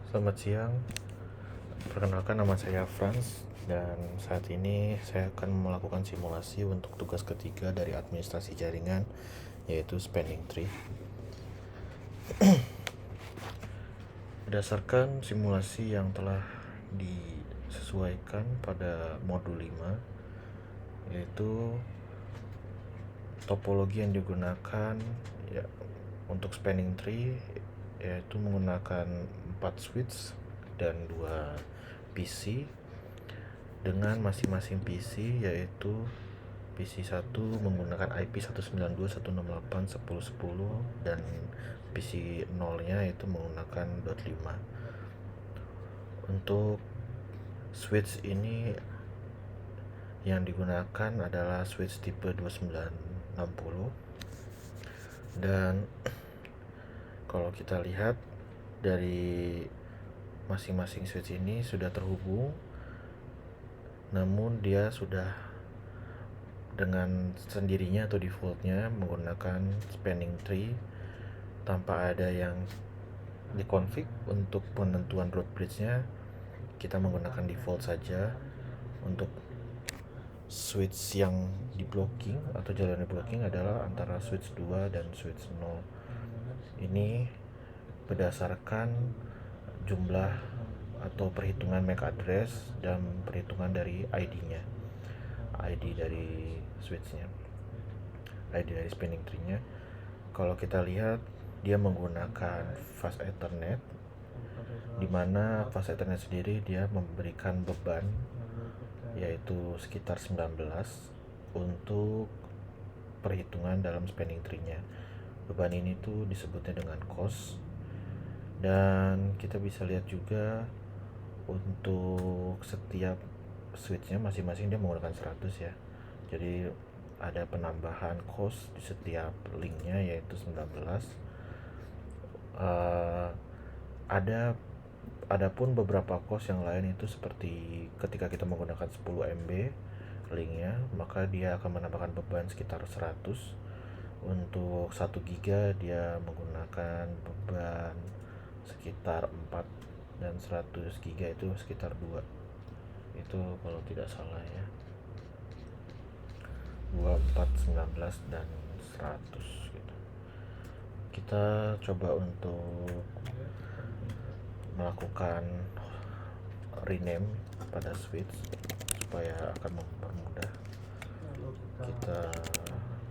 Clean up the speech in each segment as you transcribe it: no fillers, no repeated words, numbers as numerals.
Selamat siang, perkenalkan nama saya Franz dan saat ini saya akan melakukan simulasi untuk tugas ketiga dari administrasi jaringan, yaitu spanning tree. Berdasarkan simulasi yang telah disesuaikan pada modul 5, yaitu topologi yang digunakan ya, untuk spanning tree yaitu menggunakan 4 switch dan 2 PC dengan masing-masing PC, yaitu PC 1 menggunakan IP 192.168.10.10 dan PC 0 nya itu menggunakan .5. Untuk switch ini yang digunakan adalah switch tipe 2960, dan kalau kita lihat dari masing-masing switch ini sudah terhubung, namun dia sudah dengan sendirinya atau defaultnya menggunakan spanning tree tanpa ada yang dikonfig. Untuk penentuan root bridge-nya kita menggunakan default saja. Untuk switch yang di blocking atau jalan di blocking adalah antara switch 2 dan switch 0. Ini berdasarkan jumlah atau perhitungan MAC address dan perhitungan dari ID-nya, ID dari switch-nya, ID dari spanning tree-nya. Kalau kita lihat, dia menggunakan fast ethernet, di mana fast ethernet sendiri dia memberikan beban yaitu sekitar 19 untuk perhitungan dalam spanning tree-nya. Beban ini tuh disebutnya dengan cost. Dan kita bisa lihat juga untuk setiap switch-nya masing-masing dia menggunakan 100 ya. Jadi ada penambahan cost di setiap link-nya yaitu 19. Adapun beberapa cost yang lain itu seperti ketika kita menggunakan 10 MB linknya, maka dia akan menambahkan beban sekitar 100. Untuk 1 giga dia menggunakan beban sekitar 4, dan 100 giga itu sekitar 2. Itu kalau tidak salah ya, 2, 4, 19 dan 100 gitu. Kita coba untuk melakukan rename pada switch supaya akan mempermudah. Kita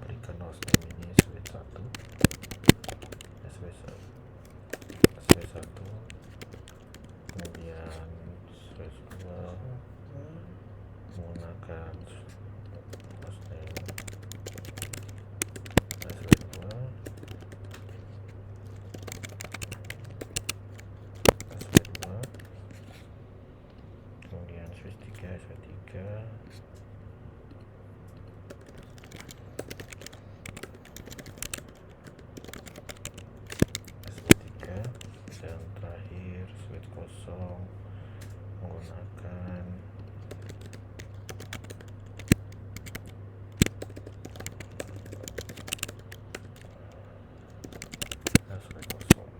berikan hostname ini switch 1, switch 1, kemudian switch 2 menggunakan hostname switch 2, switch 2, kemudian switch 3, switch 3, dan terakhir switch kosong menggunakan switch kosong.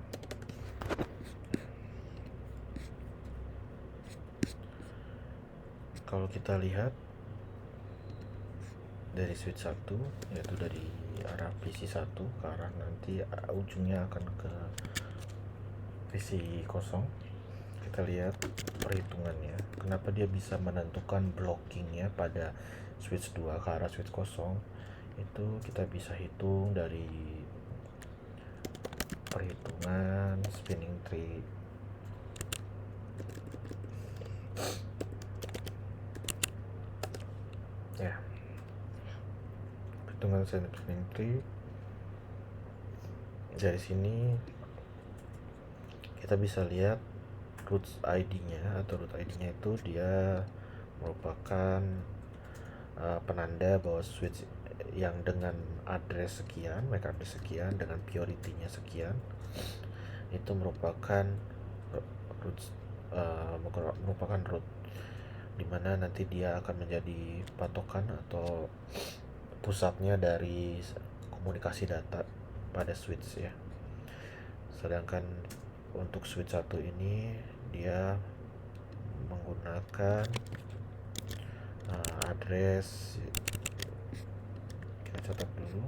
Kalau kita lihat dari switch 1, yaitu dari arah PC 1 ke arah nanti ujungnya akan ke PC kosong, kita lihat perhitungannya. Kenapa dia bisa menentukan blockingnya pada switch 2 ke arah switch kosong, itu kita bisa hitung dari perhitungan spinning tree. Ya, perhitungan spinning tree dari sini kita bisa lihat root ID-nya atau root ID-nya itu dia merupakan penanda bahwa switch yang dengan address sekian, MAC address sekian dengan purity-nya sekian, itu merupakan root, merupakan root, dimana nanti dia akan menjadi patokan atau pusatnya dari komunikasi data pada switch ya. Sedangkan untuk switch 1 ini dia menggunakan address, kita catat dulu.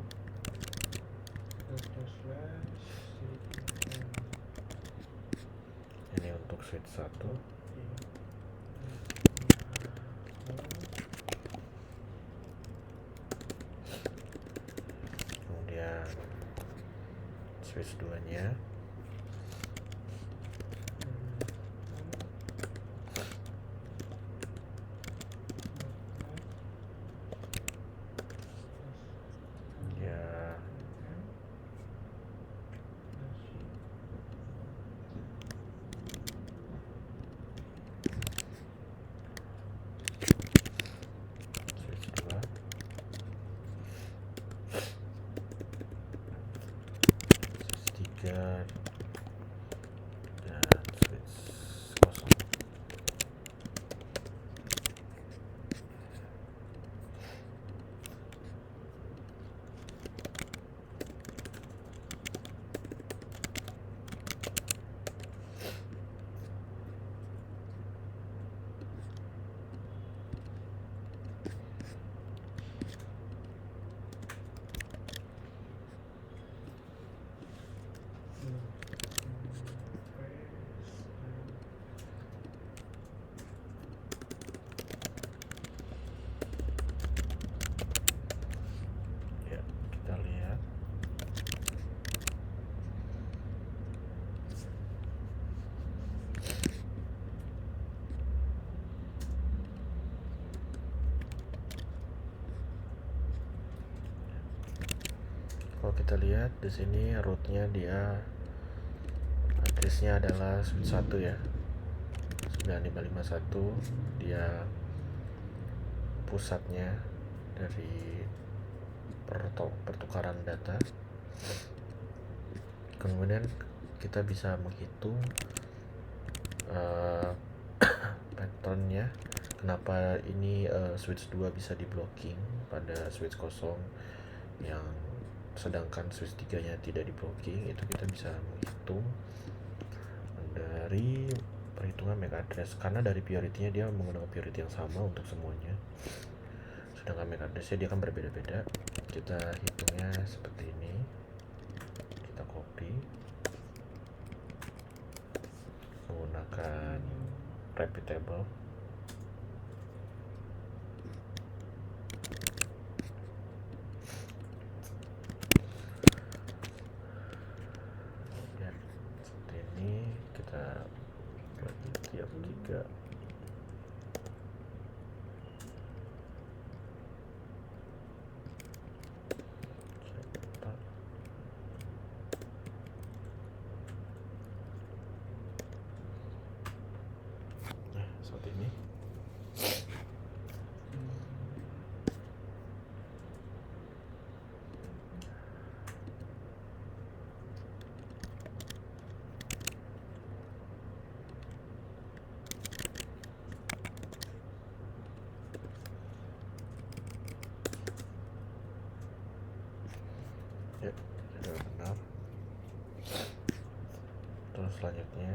Ini untuk switch 1. Kemudian switch 2 nya ya switch 2, switch 3, dan switch kosong. Ya, kita lihat. Kalau kita lihat di sini rootnya dia addressnya adalah switch 1 ya, 9551. Dia pusatnya dari pertukaran data. Kemudian kita bisa menghitung patternnya, kenapa ini switch 2 bisa di blocking pada switch kosong, yang sedangkan switch 3 nya tidak di blocking. Itu kita bisa menghitung dari perhitungan MAC address, karena dari priority-nya dia menggunakan priority yang sama untuk semuanya, sedangkan MAC address-nya dia akan berbeda-beda. Kita hitungnya seperti ini, kita copy menggunakan repeat table. Ya, seperti ini kita bagi tiap 3. Nah, seperti ini. Ya, sudah benar. Terus selanjutnya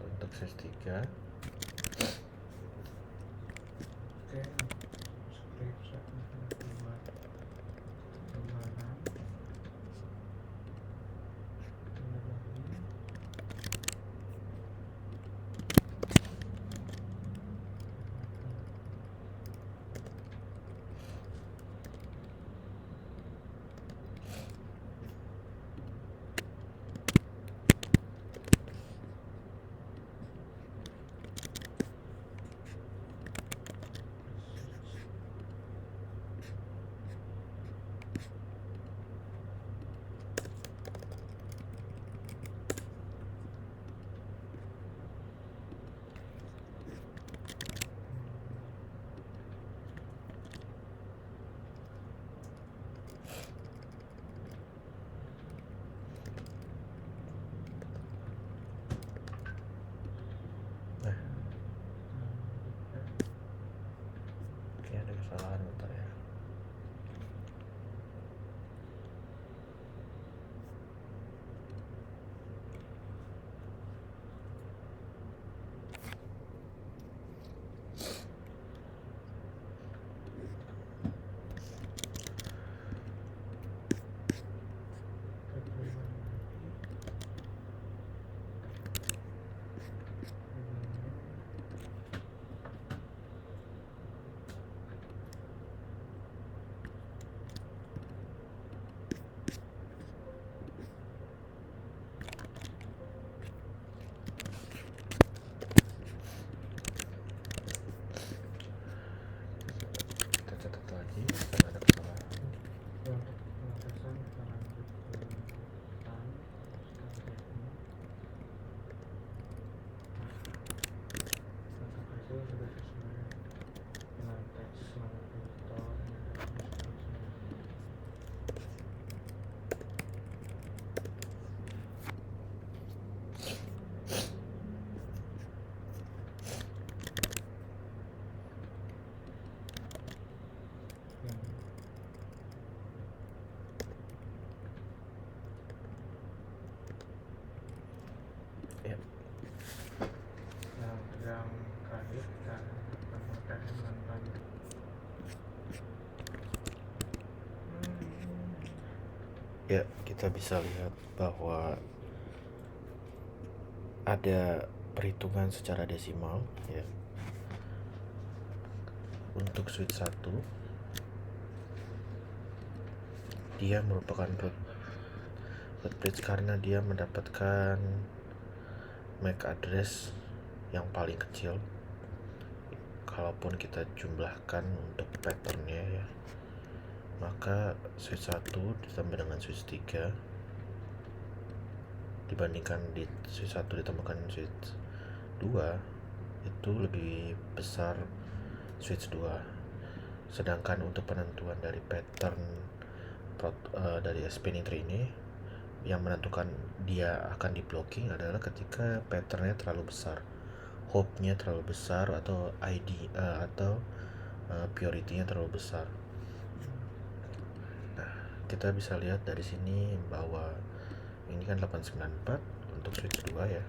untuk switch 3 Ya, kita bisa lihat bahwa ada perhitungan secara desimal ya. Untuk switch 1 dia merupakan root bridge karena dia mendapatkan MAC address yang paling kecil kalaupun kita jumlahkan untuk patternnya ya. Maka switch 1 ditambah dengan switch 3 dibandingkan di switch 1 ditambahkan switch 2 itu lebih besar switch 2. Sedangkan untuk penentuan dari pattern dari spinning tree ini, yang menentukan dia akan di blocking adalah ketika patternnya terlalu besar, hope-nya terlalu besar, atau atau purity-nya terlalu besar. Nah, kita bisa lihat dari sini bahwa ini kan 894 untuk switch 2 ya.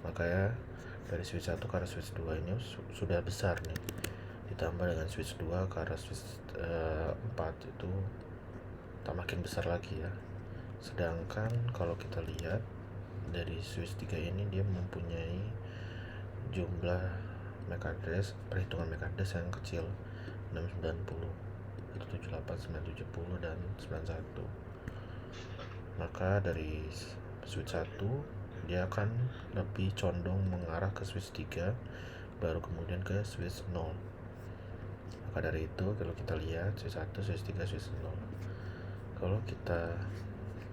Makanya dari switch 1 ke arah switch 2 ini sudah besar nih. Ditambah dengan switch 2 ke arah switch 4 itu tak makin besar lagi ya. Sedangkan kalau kita lihat dari switch 3 ini dia mempunyai jumlah MAC address, perhitungan MAC address yang kecil, 690, itu 78, 970 dan 91. Maka dari switch 1 dia akan lebih condong mengarah ke switch 3, baru kemudian ke switch 0. Maka dari itu kalau kita lihat switch 1, switch 3, switch 0, kalau kita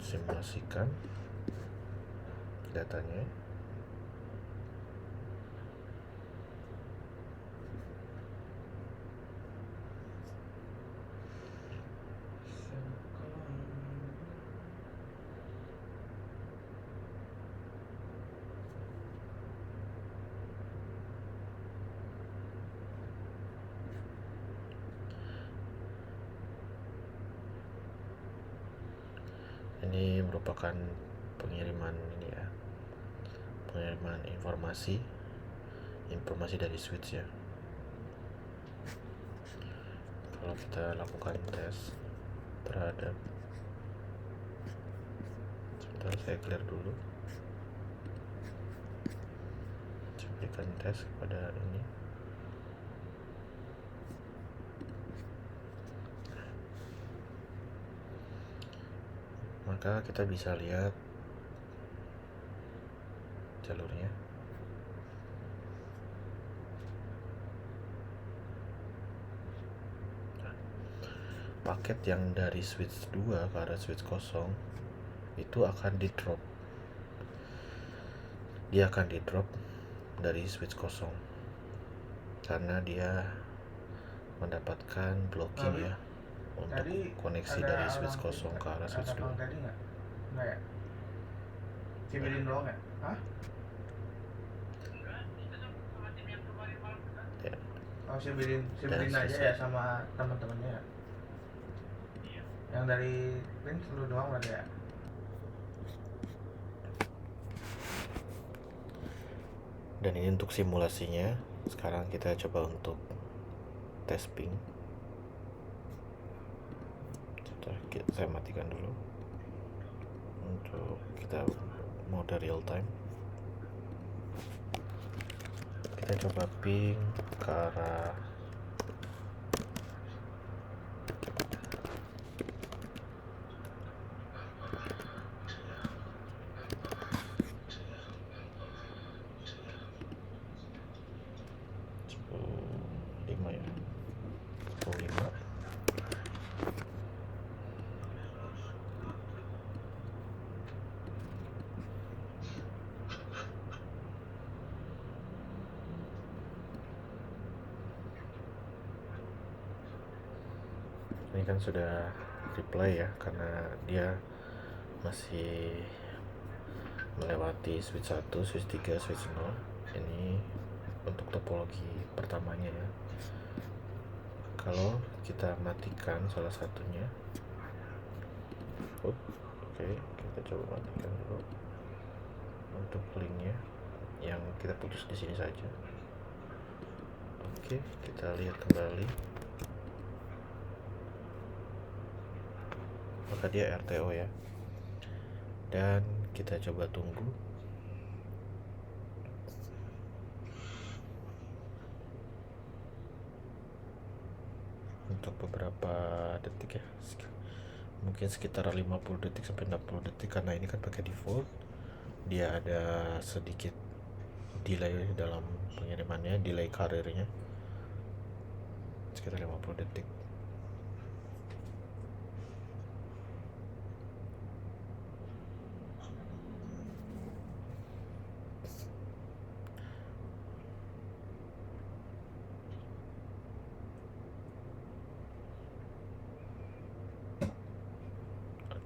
simulasikan datanya, ini merupakan pengiriman informasi dari switch ya. Kalau kita lakukan tes terhadap, sebentar saya clear dulu, saya berikan tes kepada ini. Maka kita bisa lihat jalurnya. Paket yang dari switch 2 ke arah switch 0 itu akan di drop. Dia akan di drop dari switch 0 karena dia mendapatkan blocking ya untuk koneksi dari switch 0 ke arah switch 2. Enggak ya? Cibilin doang ya? Hah? Ya. Oh, cibilin aja ya sama teman-temannya ya? Yang dari Prince lu doang ada ya? Dan ini untuk simulasinya. Sekarang kita coba untuk tes ping. Saya matikan dulu untuk kita mode real time. Kita coba ping ke arah ini kan sudah replay ya, karena dia masih melewati switch 1, switch 3, switch 0. Ini untuk topologi pertamanya ya. Kalau kita matikan salah satunya, oke, kita coba matikan dulu untuk linknya yang kita putus di sini saja. Oke, kita lihat kembali. Maka dia RTO ya. dan kita coba tunggu. Untuk beberapa detik ya, mungkin sekitar 50 detik sampai 60 detik, karena ini kan pakai default, dia ada sedikit delay dalam pengirimannya, delay karirnya sekitar 50 detik.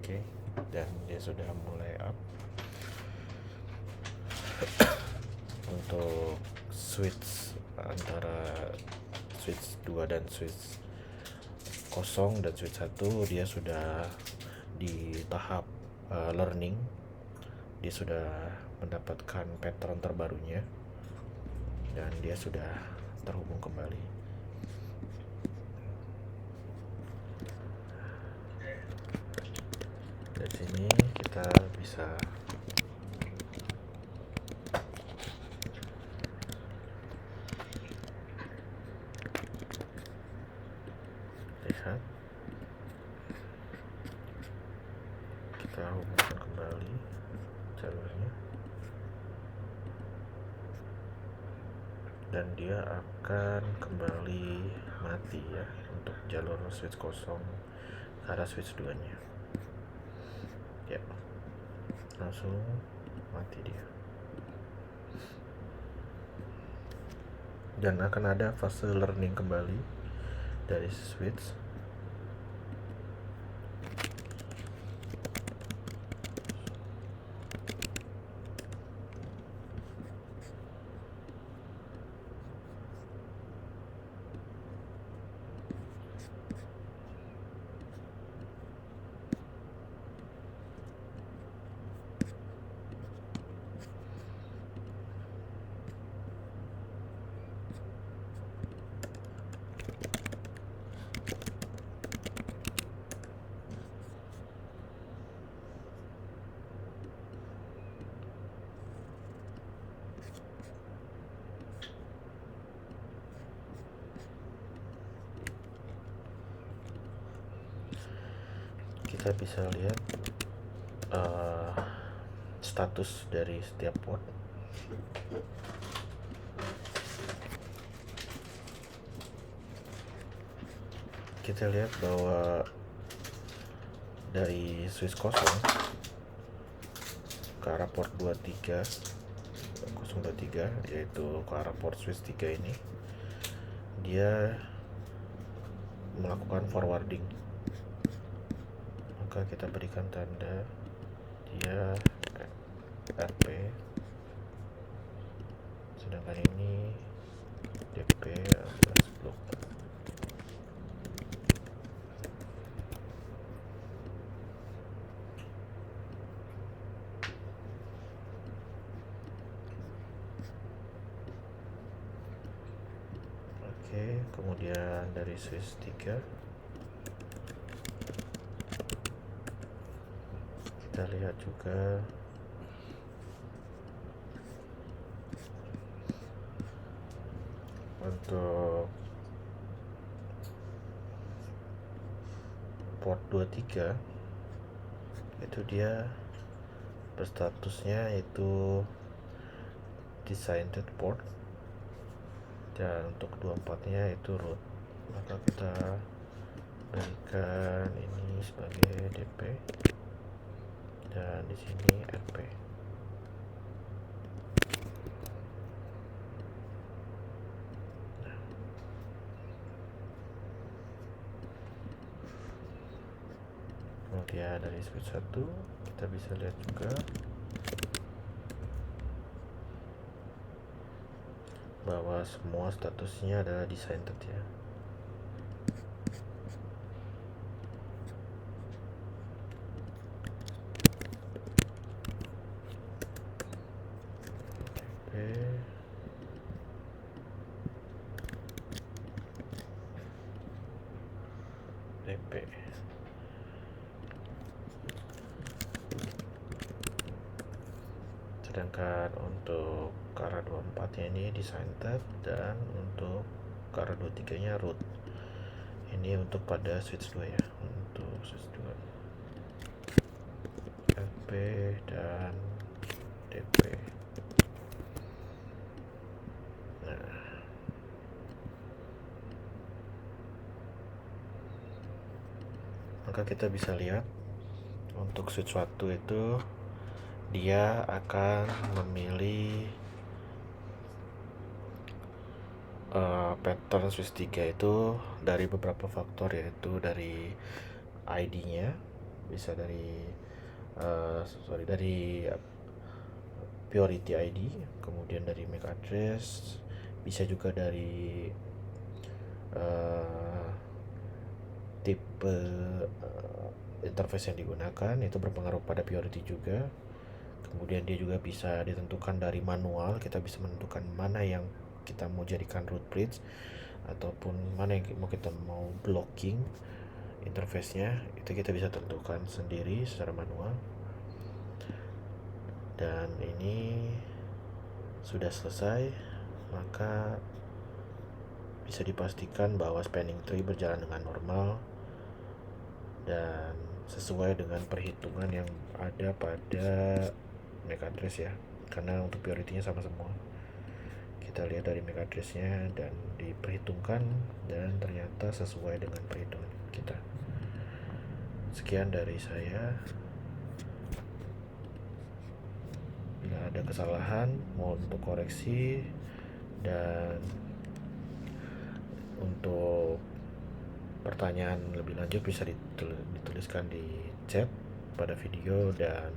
Oke, dan dia sudah mulai up. Untuk switch antara switch 2 dan switch 0 dan switch 1, dia sudah di tahap learning. Dia sudah mendapatkan pattern terbarunya dan dia sudah terhubung kembali. Dari sini kita bisa lihat, kita hubungkan kembali jalurnya dan dia akan kembali mati ya untuk jalur switch 0 ke arah switch 2 nya ya, langsung mati dia. Dan akan ada fase learning kembali dari switch. Kita bisa lihat status dari setiap port. Kita lihat bahwa dari switch 0 ke arah port 023, yaitu ke arah port switch 3 ini, dia melakukan forwarding. Maka kita berikan tanda dia RP, sedangkan ini DP alias block. Oke, kemudian dari switch 3 kita lihat juga untuk port 23 itu dia berstatusnya itu designated port, dan untuk 24 nya itu root. Maka kita berikan ini sebagai DP dan di sini RP. Kemudian dari switch 1 kita bisa lihat juga bahwa semua statusnya adalah designated ya. DP. sedangkan untuk ke arah 24 nya ini design tab, dan untuk ke arah 23 nya root. Ini untuk pada switch 2 ya, untuk switch 2 LP dan DP. Nah, maka kita bisa lihat untuk switch 1 itu dia akan memilih pattern switch 3 itu dari beberapa faktor, yaitu dari ID-nya, bisa dari priority ID, kemudian dari MAC address, bisa juga dari tipe interface yang digunakan, itu berpengaruh pada priority juga. Kemudian dia juga bisa ditentukan dari manual, kita bisa menentukan mana yang kita mau jadikan root bridge ataupun mana yang kita mau blocking interface-nya, itu kita bisa tentukan sendiri secara manual. Dan ini sudah selesai, maka bisa dipastikan bahwa spanning tree berjalan dengan normal dan sesuai dengan perhitungan yang ada pada MAC address ya, karena untuk priority-nya sama semua. Kita lihat dari MAC address-nya dan diperhitungkan, dan ternyata sesuai dengan perhitungan kita. Sekian dari saya. Bila ada kesalahan, mohon untuk koreksi, dan untuk pertanyaan lebih lanjut bisa dituliskan di chat pada video dan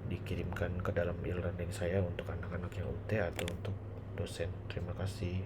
dikirimkan ke dalam e-learning saya untuk anak-anak yang UT atau untuk dosen. Terima kasih.